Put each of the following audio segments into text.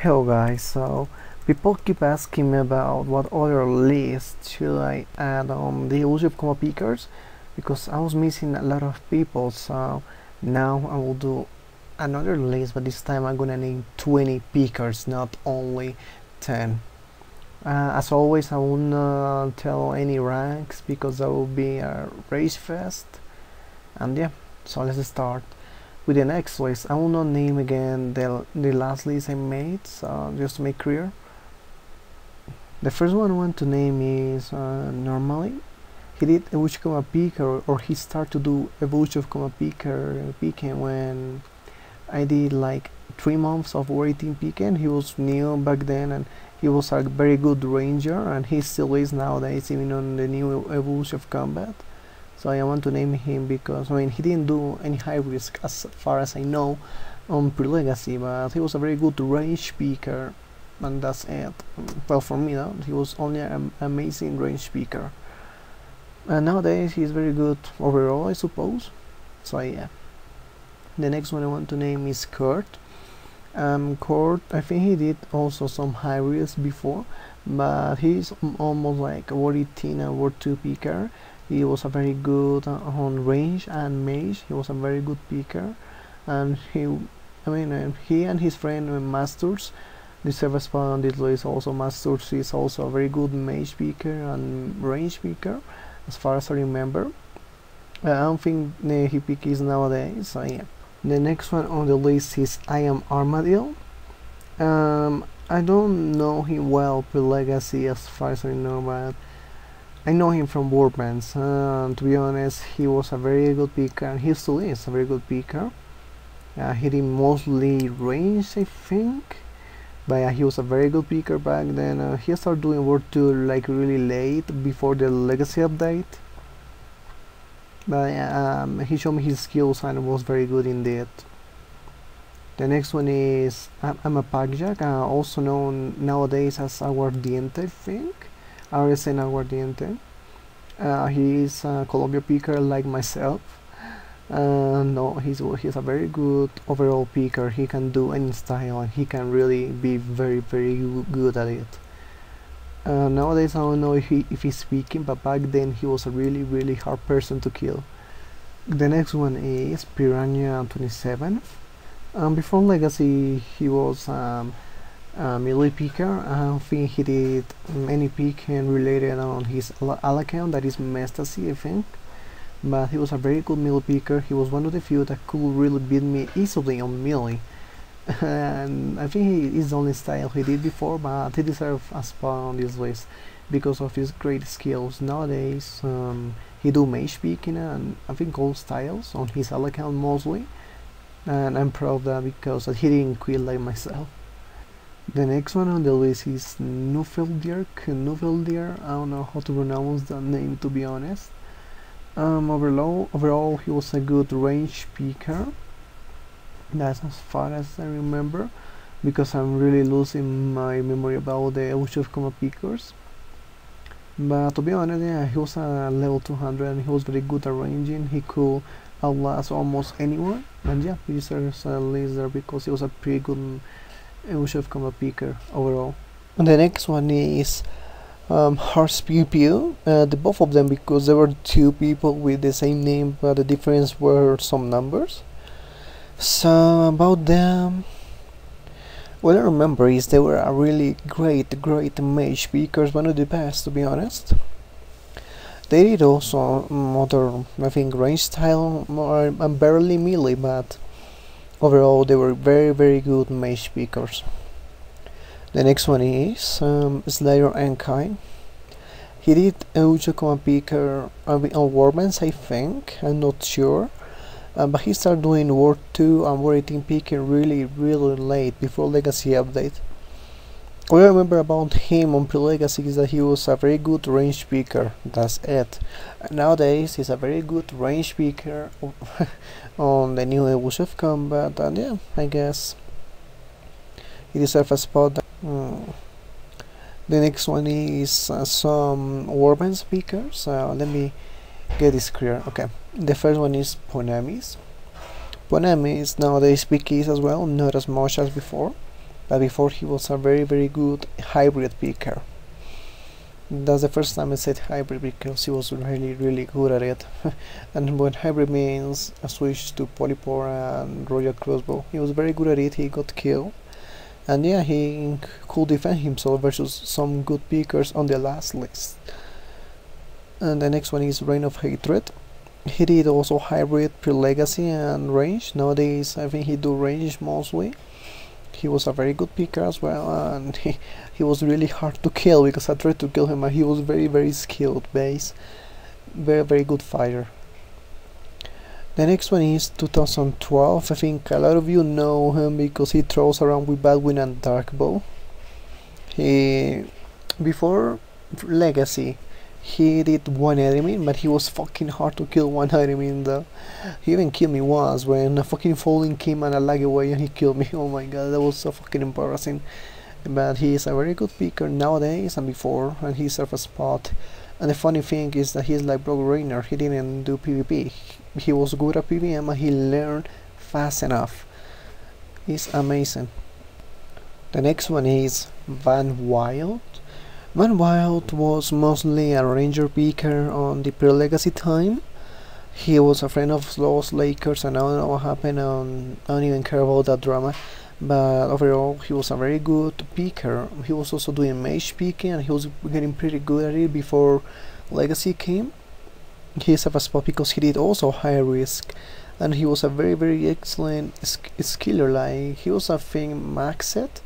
Hello guys, so people keep asking me about what other list should I add on the evolution of Pkers, because I was missing a lot of people, so now I will do another list, but this time I'm gonna name 20 Pkers, not only 10. As always, I will not tell any ranks because that will be a race fest, and yeah, so let's start with the next list. I will not name again the last list I made, so just to make clear. The first one I want to name is normally. He did evolution of Pker, or he started to do evolution of Pker picking when I did like 3 months of waiting picking. He was new back then and he was a very good ranger, and he still is nowadays, even on the new evolution of combat. So I want to name him because, I mean, he didn't do any high risk as far as I know on pre-legacy, but he was a very good range picker, and that's it. Well, for me though, he was only an amazing range picker. And nowadays he's very good overall, I suppose. So yeah. The next one I want to name is Curt. Curt, I think he did also some high risk before, but he's almost like a World 18 and World 2 picker. He was a very good on range and mage. He was a very good picker, and he and his friend Masturs deserve a spot on this list. Also, Masturs is also a very good mage picker and range picker, as far as I remember. I don't think he picks nowadays. So yeah. The next one on the list is armadyl. I don't know him well pre-legacy as far as I know, but I know him from Warbands. To be honest, he was a very good picker, and he still is a very good picker. He did mostly range, I think, but he was a very good picker back then. He started doing World 2 like really late, before the legacy update. But he showed me his skills and was very good indeed. The next one is imapackyak, also known nowadays as aguardiente, I think. RSN aguardiente. He is a Colombia picker like myself. No, he's a very good overall picker. He can do any style, and he can really be very good at it. Nowadays I don't know if he's speaking, but back then he was a really hard person to kill. The next one is Piranha 27. Before Legacy he was melee picker. I don't think he did any picking related on his Al account, that is masturs, I think, but he was a very good melee picker. He was one of the few that could really beat me easily on melee. And I think he is the only style he did before, but he deserves a spot on this list because of his great skills. Nowadays he do mage picking and I think all styles on his Al account mostly, and I'm proud of that because he didn't quit like myself. The next one on the list is Knuffeldier. I don't know how to pronounce that name, to be honest. Overall he was a good range picker. That's as far as I remember, because I'm really losing my memory about the evolution of Pkers. But to be honest, yeah, he was a level 200 and he was very good at ranging. He could outlast almost anyone, and yeah, he deserves a list there because he was a pretty good evolution of Pker overall. And the next one is Harts Pew Pew. The both of them, because there were 2 people with the same name, but the difference were some numbers. So about them, what I remember is they were a really great mage pickers, one of the best, to be honest. They did also other, I think, range style, more barely melee, but overall they were very good mage pickers. The next one is slayermkii. He did evolution picker on Warbands, I think, I'm not sure. But he started doing World 2 and World 18 picking really late, before Legacy update. What I remember about him on pre-Legacy is that he was a very good range picker, that's it. Nowadays he's a very good range picker on the new evolution of combat, and yeah, I guess he deserves a spot. The next one is some Warbands pickers. Let me get this clear. Okay, the first one is ponamis. Nowadays Pkers as well, not as much as before. but before he was a very good hybrid picker. That's the first time I said hybrid because he was really good at it. And when hybrid means a switch to polypore and royal crossbow, he was very good at it. He got killed, and yeah, he could defend himself versus some good pickers on the last list. And the next one is rainofhatred. He did also hybrid, pre-legacy and range. Nowadays I think he do range mostly. He was a very good picker as well, and he was really hard to kill because I tried to kill him and he was very skilled base. Very good fighter. The next one is 2012. I think a lot of you know him because he throws around with Baldwin and Darkbow. Before Legacy, he did one enemy, but he was fucking hard to kill one enemy in the... He even killed me once when a fucking falling came and I lag away and he killed me. Oh my god, that was so fucking embarrassing. But he is a very good picker nowadays and before, and he served a spot. And the funny thing is that he's like Brock Rainer. He didn't do PvP. He was good at PvM and he learned fast enough. He's amazing. The next one is Van Wyld. Van Wyld was mostly a ranger picker on the pre-legacy time. He was a friend of Lost Lakers, and I don't know what happened. I don't even care about that drama. But overall, he was a very good picker. He was also doing mage picking, and he was getting pretty good at it before Legacy came. He has a spot because he did also high risk, and he was a very excellent skiller. Like he was a thing maxed,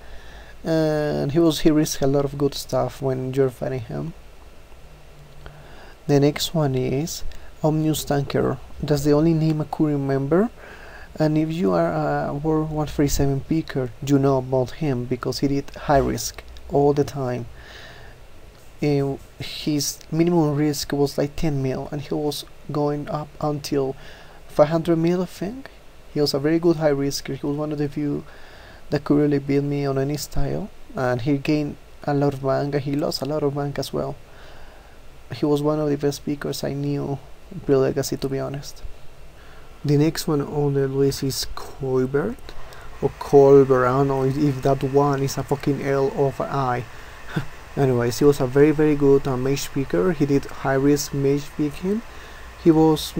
and he risked a lot of good stuff when you're fighting him. The next one is Ominuos Tanker. That's the only name I could remember. And if you are a World 137 picker, you know about him because he did high risk all the time. His minimum risk was like 10 mil, and he was going up until 500 mil, I think. He was a very good high risker. He was one of the few that could really beat me on any style, and he gained a lot of bank and he lost a lot of bank as well. He was one of the best pickers I knew pre-legacy, to be honest. The next one on the list is Colbert, or Colbert. I don't know if that one is a fucking L or an I. Anyways, he was a very good mage picker. He did high risk mage picking. He was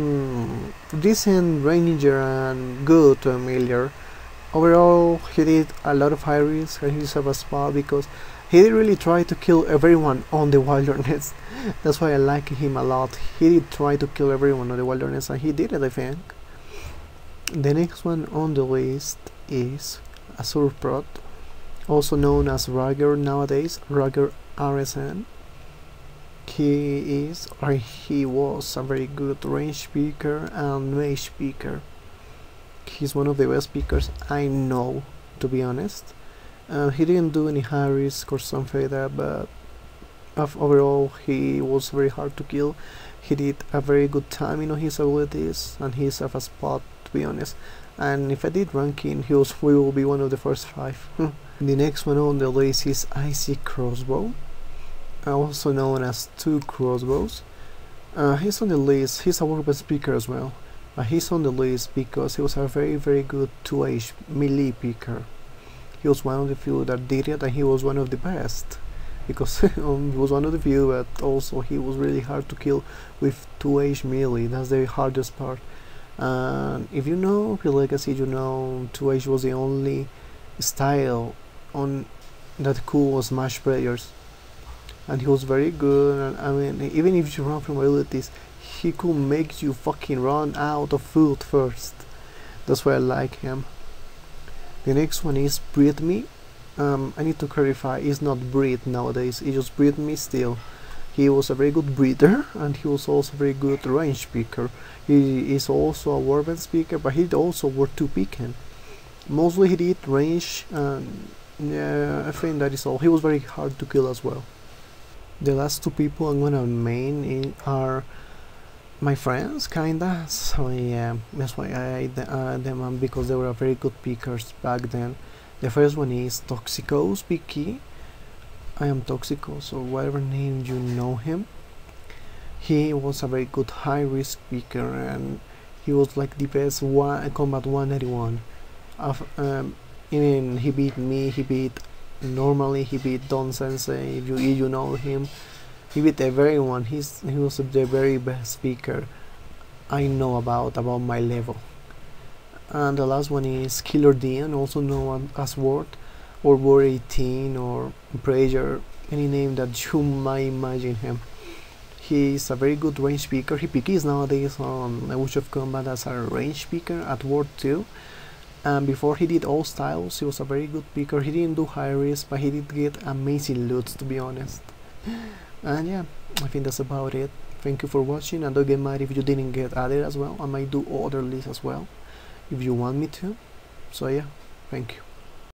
decent ranger and good familiar. Overall, he did a lot of high risk, and he deserved a spot because he did really try to kill everyone on the wilderness. That's why I like him a lot. He did try to kill everyone on the wilderness, and he did it, I think. The next one on the list is a surv, also known as Rugger nowadays, Rugger RSN. He was a very good range picker and mage picker. He's one of the best pickers I know, to be honest. He didn't do any high risk or something like that, but overall he was very hard to kill. He did a very good timing on his abilities, and he deserved a spot, to be honest. And if I did ranking, we will be one of the first 5. The next one on the list is IC Crossbow, also known as 2 Crossbows. He's on the list. He's a workbench speaker as well. He's on the list because he was a very good 2H melee picker. He was one of the few that did it, and he was one of the best because he was one of the few, but also he was really hard to kill with 2H melee. That's the hardest part. And if you know pre-legacy, you know 2H was the only style on that could smash players, and he was very good. And I mean, even if you run from abilities, he could make you fucking run out of food first. That's why I like him. The next one is Breed Me. I need to clarify, it's not Brid nowadays, it's just Breed Me still. He was a very good breeder, and he was also a very good range picker. He is also a warband speaker, but he also worked to picking. Mostly he did range, and yeah, I think that is all. He was very hard to kill as well. The last 2 people I'm gonna main are my friends, kinda. So yeah, that's why I added them, because they were very good pickers back then. The first one is Toxicose Pkers. I am Toxicose, or whatever name you know him. He was a very good high risk picker, and he was like the best combat 181. Even he beat me, he beat normally, he beat Don Sensei, if you know him. He beat everyone. He was the very best speaker I know about my level. And the last one is Killer Dean, also known as Ward, or Ward 18, or Prager, any name that you might imagine him. He's a very good range speaker. He Pkers nowadays on Age of Combat as a range speaker at Ward 2. And before he did all styles, he was a very good picker. He didn't do high risk, but he did get amazing loots, to be honest. And yeah, I think that's about it. Thank you for watching, and don't get mad if you didn't get added as well. I might do other lists as well if you want me to. So yeah, thank you.